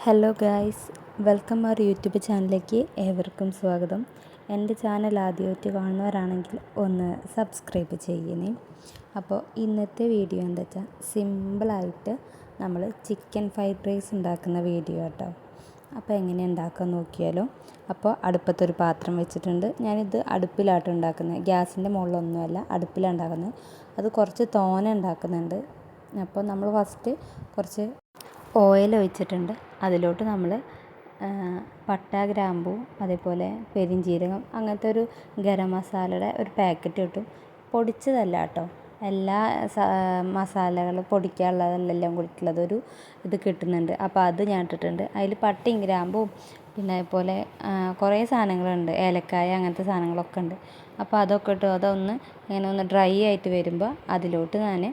Hello guys, welcome our YouTube ചാനലിലേക്ക് ഏവർക്കും സ്വാഗതം. എൻ്റെ ചാനൽ ആദ്യമായിട്ട് കാണുന്നവരാണെങ്കിൽ ഒന്ന് സബ്സ്ക്രൈബ് ചെയ്യണേ. അപ്പോൾ ഇന്നത്തെ വീഡിയോ എന്താ വെച്ചാൽ സിമ്പിളായിട്ട് നമ്മൾ ചിക്കൻ ഫ്രൈഡ് റൈസ് ഉണ്ടാക്കുന്ന വീഡിയോ കേട്ടോ. അപ്പോൾ എങ്ങനെ ഉണ്ടാക്കാൻ നോക്കിയാലോ. അപ്പോൾ അടുപ്പത്തൊരു പാത്രം വെച്ചിട്ടുണ്ട്. ഞാനിത് അടുപ്പിലായിട്ട് ഉണ്ടാക്കുന്നത്, ഗ്യാസിൻ്റെ മുകളിലൊന്നുമല്ല, അടുപ്പിലാണ് ഉണ്ടാക്കുന്നത്. അത് കുറച്ച് തോന ഉണ്ടാക്കുന്നുണ്ട്. അപ്പോൾ നമ്മൾ ഫസ്റ്റ് കുറച്ച് ഓയിൽ ഒഴിച്ചിട്ടുണ്ട്. അതിലോട്ട് നമ്മൾ പട്ട, ഗ്രാമ്പൂ, അതേപോലെ പെരിഞ്ജീരകം, അങ്ങനത്തെ ഒരു ഗരം മസാലയുടെ ഒരു പാക്കറ്റ് കിട്ടും. പൊടിച്ചതല്ല കേട്ടോ, എല്ലാ മസാലകളും പൊടിക്കാനുള്ളതെല്ലാം കൂടിയിട്ടുള്ളത് ഒരു ഇത് കിട്ടുന്നുണ്ട്. അപ്പോൾ അത് ഞാൻ ഇട്ടിട്ടുണ്ട്. അതിൽ പട്ടയും ഗ്രാമ്പും പിന്നെ അതേപോലെ കുറേ സാധനങ്ങളുണ്ട്, ഏലക്കായ അങ്ങനത്തെ സാധനങ്ങളൊക്കെ ഉണ്ട്. അപ്പോൾ അതൊക്കെ ഇട്ട് അതൊന്ന് ഇങ്ങനെ ഒന്ന് ഡ്രൈ ആയിട്ട് വരുമ്പോൾ അതിലോട്ട് ഞാൻ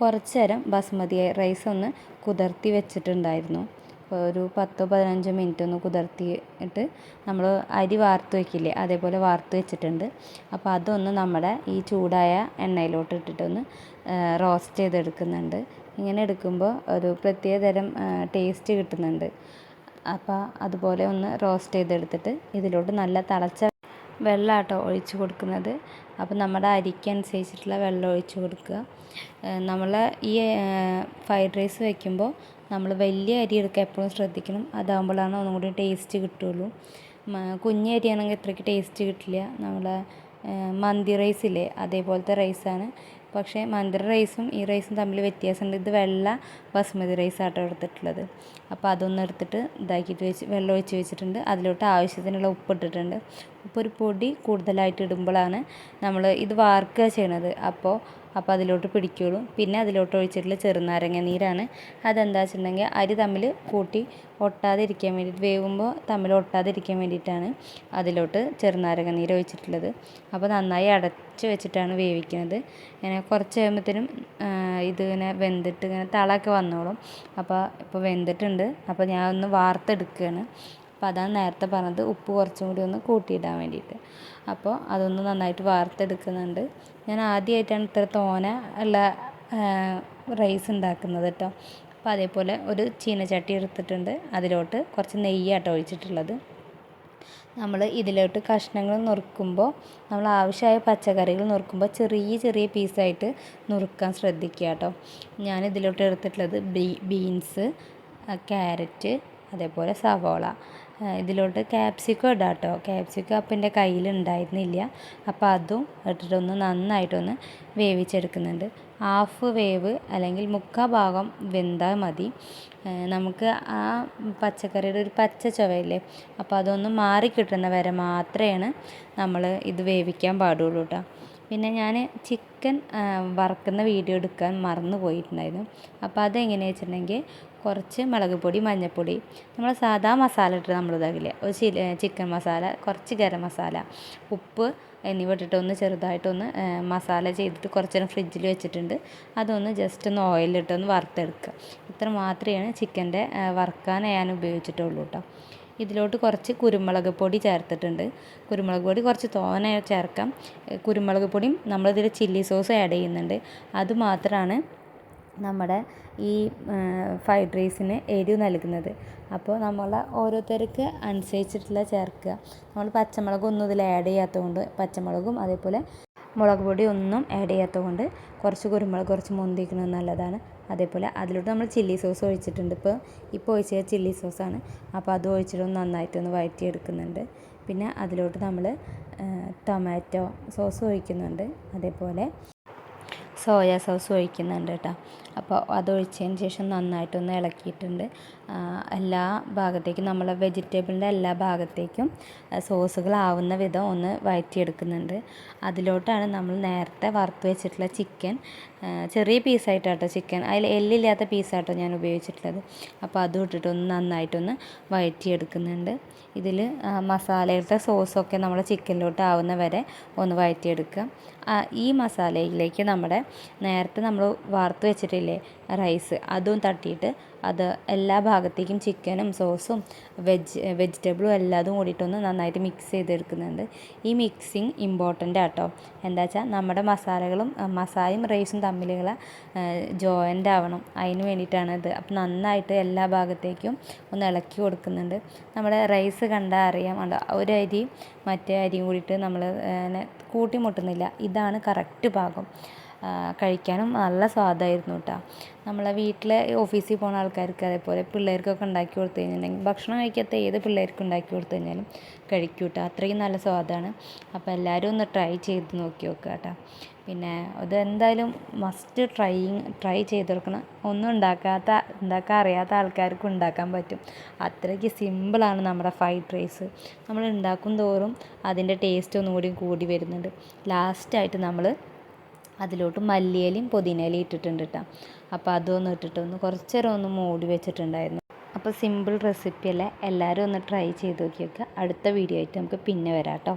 കുറച്ച് നേരം ബസ്മതി റൈസ് ഒന്ന് കുതിർത്തി വെച്ചിട്ടുണ്ടായിരുന്നു. ഒരു 10-15 മിനിറ്റ് ഒന്ന് കുതിർത്തിയിട്ട് നമ്മൾ അരി വാർത്ത് വയ്ക്കില്ലേ, അതേപോലെ വാർത്ത് വെച്ചിട്ടുണ്ട്. അപ്പോൾ അതൊന്ന് നമ്മുടെ ഈ ചൂടായ എണ്ണയിലോട്ട് ഇട്ടിട്ടൊന്ന് റോസ്റ്റ് ചെയ്തെടുക്കുന്നുണ്ട്. ഇങ്ങനെ എടുക്കുമ്പോൾ ഒരു പ്രത്യേക തരം ടേസ്റ്റ് കിട്ടുന്നുണ്ട്. അപ്പോൾ അതുപോലെ ഒന്ന് റോസ്റ്റ് ചെയ്തെടുത്തിട്ട് ഇതിലോട്ട് നല്ല തിളച്ച വെള്ളമാട്ടോ ഒഴിച്ച് കൊടുക്കുന്നത്. അപ്പോൾ നമ്മുടെ അരിക്കനുസരിച്ചിട്ടുള്ള വെള്ളം ഒഴിച്ച് കൊടുക്കുക. നമ്മൾ ഈ ഫ്രൈഡ് റൈസ് വയ്ക്കുമ്പോൾ നമ്മൾ വലിയ അരി എടുക്കുക എപ്പോഴും ശ്രദ്ധിക്കണം. അതാകുമ്പോഴാണ് ഒന്നും കൂടി ടേസ്റ്റ് കിട്ടുള്ളൂ. കുഞ്ഞ് അരിയാണെങ്കിൽ അത്രയ്ക്ക് ടേസ്റ്റ് കിട്ടില്ല. നമ്മളെ മന്തി റൈസില്ലേ, അതേപോലത്തെ റൈസാണ്. പക്ഷേ മന്തി റൈസും ഈ റൈസും തമ്മിൽ വ്യത്യാസമുണ്ട്. ഇത് വെള്ള ബസ്മതി റൈസാട്ടോ എടുത്തിട്ടുള്ളത്. അപ്പോൾ അതൊന്ന് എടുത്തിട്ട് ഇതാക്കിയിട്ട് വെള്ളം ഒഴിച്ച് വെച്ചിട്ടുണ്ട്. അതിലോട്ട് ആവശ്യത്തിനുള്ള ഉപ്പ് ഇട്ടിട്ടുണ്ട്. ഉപ്പ് ഒരു പൊടി കൂടുതലായിട്ട് ഇടുമ്പോഴാണ് നമ്മൾ ഇത് വാർക്കുക ചെയ്യണത്. അപ്പോൾ അതിലോട്ട് പിടിക്കുകയുള്ളൂ. പിന്നെ അതിലോട്ട് ഒഴിച്ചിട്ടുള്ള ചെറുനാരങ്ങ നീരാണ്. അതെന്താ വെച്ചിട്ടുണ്ടെങ്കിൽ അരി തമ്മിൽ കൂട്ടി ഒട്ടാതിരിക്കാൻ വേണ്ടിയിട്ട്, വേവുമ്പോൾ തമ്മിൽ ഒട്ടാതിരിക്കാൻ വേണ്ടിയിട്ടാണ് അതിലോട്ട് ചെറുനാരങ്ങ നീര് ഒഴിച്ചിട്ടുള്ളത്. അപ്പോൾ നന്നായി അടച്ച് വെച്ചിട്ടാണ് വേവിക്കുന്നത്. ഇങ്ങനെ കുറച്ച് കഴിയുമ്പോഴത്തേനും ഇതിങ്ങനെ വെന്തിട്ട് ഇങ്ങനെ തളയൊക്കെ വന്നോളും. അപ്പോൾ ഇപ്പോൾ വെന്തിട്ടുണ്ട്. അപ്പോൾ ഞാൻ ഒന്ന് വാർത്തെടുക്കുകയാണ്. അപ്പോൾ അതാണ് നേരത്തെ പറഞ്ഞത്, ഉപ്പ് കുറച്ചും കൂടി ഒന്ന് കൂട്ടിയിടാൻ വേണ്ടിയിട്ട്. അപ്പോൾ അതൊന്ന് നന്നായിട്ട് വാർത്തെടുക്കുന്നുണ്ട്. ഞാൻ ആദ്യമായിട്ടാണ് ഇത്ര തോന ഉള്ള റൈസ് ഉണ്ടാക്കുന്നത് കേട്ടോ. അപ്പോൾ അതേപോലെ ഒരു ചീനച്ചട്ടി എടുത്തിട്ടുണ്ട്. അതിലോട്ട് കുറച്ച് നെയ്യാട്ടോ ഒഴിച്ചിട്ടുള്ളത്. നമ്മൾ ഇതിലോട്ട് കഷ്ണങ്ങൾ നുറുക്കുമ്പോൾ, നമ്മൾ ആവശ്യമായ പച്ചക്കറികൾ നുറുക്കുമ്പോൾ ചെറിയ ചെറിയ പീസായിട്ട് നുറുക്കാൻ ശ്രദ്ധിക്കുക കേട്ടോ. ഞാൻ ഇതിലോട്ട് എടുത്തിട്ടുള്ളത് ബീൻസ്, ക്യാരറ്റ്, അതേപോലെ സവോള. ഇതിലോട്ട് ക്യാപ്സിക്കം ഇടാം കേട്ടോ. ക്യാപ്സിക്കം അപ്പം എൻ്റെ കയ്യിലുണ്ടായിരുന്നില്ല. അപ്പോൾ അതും ഇട്ടിട്ടൊന്ന് നന്നായിട്ടൊന്ന് വേവിച്ചെടുക്കുന്നുണ്ട്. ഹാഫ് വേവ് അല്ലെങ്കിൽ 3/4 ഭാഗം വെന്താൽ മതി. നമുക്ക് ആ പച്ചക്കറിയുടെ ഒരു പച്ച ചുവയില്ലേ, അപ്പോൾ അതൊന്ന് മാറിക്കിട്ടുന്ന വരെ മാത്രമേ നമ്മൾ ഇത് വേവിക്കാൻ പാടുള്ളൂ കേട്ടോ. പിന്നെ ഞാൻ ചിക്കൻ വറുക്കുന്ന വീഡിയോ എടുക്കാൻ മറന്നു പോയിട്ടുണ്ടായിരുന്നു. അപ്പോൾ അതെങ്ങനെയാണെന്ന് വെച്ചിട്ടുണ്ടെങ്കിൽ കുറച്ച് മുളക് പൊടി, മഞ്ഞൾപ്പൊടി, നമ്മൾ സാധാ മസാല ഇട്ട് നമ്മൾ ഇതാകില്ലേ, ഒരു ചിക്കൻ മസാല, കുറച്ച് ഗരം മസാല, ഉപ്പ് എന്നിവ ഇട്ടിട്ടൊന്ന് ചെറുതായിട്ടൊന്ന് മസാല ചെയ്തിട്ട് കുറച്ച് നേരം ഫ്രിഡ്ജിൽ വെച്ചിട്ടുണ്ട്. അതൊന്ന് ജസ്റ്റ് ഒന്ന് ഓയിലിട്ടൊന്ന് വറുത്തെടുക്കുക. ഇത്ര മാത്രമേ ചിക്കൻ്റെ വറുക്കാൻ ഞാൻ ഉപയോഗിച്ചിട്ടുള്ളൂ കേട്ടോ. ഇതിലോട്ട് കുറച്ച് കുരുമുളക് പൊടി ചേർത്തിട്ടുണ്ട്. കുരുമുളക് പൊടി കുറച്ച് തോനെ ചേർക്കാം. കുരുമുളക് പൊടിയും നമ്മളിതിൽ ചില്ലി സോസ് ആഡ് ചെയ്യുന്നുണ്ട്. അതുമാത്രമാണ് നമ്മുടെ ഈ ഫ്രൈഡ് റൈസിന് എരിവ് നൽകുന്നത്. അപ്പോൾ നമ്മൾ ഓരോരുത്തർക്ക് അനുസരിച്ചിട്ടുള്ള ചേർക്കുക. നമ്മൾ പച്ചമുളകൊന്നും ഇതിൽ ആഡ് ചെയ്യാത്തതുകൊണ്ട്, പച്ചമുളകും അതേപോലെ മുളക് പൊടി ഒന്നും ആഡ് ചെയ്യാത്തതുകൊണ്ട് കുറച്ച് കുരുമുളക് കുറച്ച് മുന്തിക്കുന്നത് നല്ലതാണ്. അതേപോലെ അതിലോട്ട് നമ്മൾ ചില്ലി സോസ് ഒഴിച്ചിട്ടുണ്ട്. ഇപ്പോൾ ഒഴിച്ചത് ചില്ലി സോസാണ്. അപ്പോൾ അത് ഒഴിച്ചിട്ടൊന്ന് നന്നായിട്ടൊന്ന് വഴറ്റിയെടുക്കുന്നുണ്ട്. പിന്നെ അതിലോട്ട് നമ്മൾ ടൊമാറ്റോ സോസ് ഒഴിക്കുന്നുണ്ട്. അതേപോലെ സോയ സോസ് ഒഴിക്കുന്നുണ്ട് കേട്ടോ. അപ്പോൾ അതൊഴിച്ചതിന് ശേഷം നന്നായിട്ടൊന്ന് ഇളക്കിയിട്ടുണ്ട്. എല്ലാ ഭാഗത്തേക്കും, നമ്മളെ വെജിറ്റബിളിൻ്റെ എല്ലാ ഭാഗത്തേക്കും സോസുകളാവുന്ന വിധം ഒന്ന് വഴറ്റിയെടുക്കുന്നുണ്ട്. അതിലോട്ടാണ് നമ്മൾ നേരത്തെ വറുത്ത് വെച്ചിട്ടുള്ള ചിക്കൻ, ചെറിയ പീസായിട്ടാട്ടോ ചിക്കൻ, അതിൽ എല്ലില്ലാത്ത പീസാട്ടോ ഞാൻ ഉപയോഗിച്ചിട്ടുള്ളത്. അപ്പോൾ അതും ഇട്ടിട്ടൊന്ന് നന്നായിട്ടൊന്ന് വഴറ്റിയെടുക്കുന്നുണ്ട്. ഇതിൽ മസാലയുടെ സോസൊക്കെ നമ്മുടെ ചിക്കനിലോട്ട് ആവുന്ന വരെ ഒന്ന് വഴറ്റിയെടുക്കുക. ഈ മസാലയിലേക്ക് നമ്മുടെ നേരത്തെ നമ്മൾ വറുത്ത് വെച്ചിട്ടില്ല ഇല്ലേ റൈസ്, അതും തട്ടിയിട്ട് അത് എല്ലാ ഭാഗത്തേക്കും ചിക്കനും സോസും വെജിറ്റബിളും എല്ലാതും കൂടിയിട്ടൊന്ന് നന്നായിട്ട് മിക്സ് ചെയ്തെടുക്കുന്നുണ്ട്. ഈ മിക്സിങ് ഇമ്പോർട്ടൻ്റ് ആട്ടോ. എന്താ വെച്ചാൽ നമ്മുടെ മസാലയും റൈസും തമ്മിലുള്ള ജോയിൻ്റ് ആവണം, അതിന് വേണ്ടിയിട്ടാണ് ഇത്. അപ്പം നന്നായിട്ട് എല്ലാ ഭാഗത്തേക്കും ഒന്ന് ഇളക്കി കൊടുക്കുന്നുണ്ട്. നമ്മുടെ റൈസ് കണ്ടാൽ അറിയാം, ഒരു അരി മറ്റേ അരിയും കൂടിയിട്ട് നമ്മൾ കൂട്ടിമുട്ടുന്നില്ല. ഇതാണ് കറക്റ്റ് പാകം. കഴിക്കാനും നല്ല സ്വാദായിരുന്നു കേട്ടോ. നമ്മളെ വീട്ടിലെ ഓഫീസിൽ പോകുന്ന ആൾക്കാർക്ക്, അതേപോലെ പിള്ളേർക്കൊക്കെ ഉണ്ടാക്കി കൊടുത്തു കഴിഞ്ഞിട്ടുണ്ടെങ്കിൽ, ഭക്ഷണം കഴിക്കാത്ത ഏത് പിള്ളേർക്കും ഉണ്ടാക്കി കൊടുത്തു കഴിഞ്ഞാലും കഴിക്കും കേട്ടോ. അത്രയും നല്ല സ്വാദാണ്. അപ്പോൾ എല്ലാവരും ഒന്ന് ട്രൈ ചെയ്ത് നോക്കി നോക്കുക കേട്ടോ. പിന്നെ അത് എന്തായാലും മസ്റ്റ് ട്രൈ ചെയ്ത് കൊടുക്കണം. ഒന്നും ഉണ്ടാക്കാൻ അറിയാത്ത ആൾക്കാർക്കും ഉണ്ടാക്കാൻ പറ്റും. അത്രയ്ക്ക് സിമ്പിളാണ് നമ്മുടെ ഫ്രൈഡ് റൈസ്. നമ്മൾ ഉണ്ടാക്കും തോറും അതിൻ്റെ ടേസ്റ്റ് ഒന്നും കൂടി വരുന്നുണ്ട്. ലാസ്റ്റായിട്ട് നമ്മൾ അതിലോട്ട് മല്ലിയിലയും പുതിനയിലയും ഇട്ടിട്ടുണ്ട് കേട്ടോ. അപ്പോൾ അതൊന്ന് ഇട്ടിട്ടൊന്ന് കുറച്ച് നേരം ഒന്ന് മൂടി വെച്ചിട്ടുണ്ടായിരുന്നു. അപ്പോൾ സിമ്പിൾ റെസിപ്പി അല്ലേ, എല്ലാവരും ഒന്ന് ട്രൈ ചെയ്ത് നോക്കി വെക്കുക. അടുത്ത വീഡിയോ ആയിട്ട് നമുക്ക് പിന്നെ വരാം കേട്ടോ.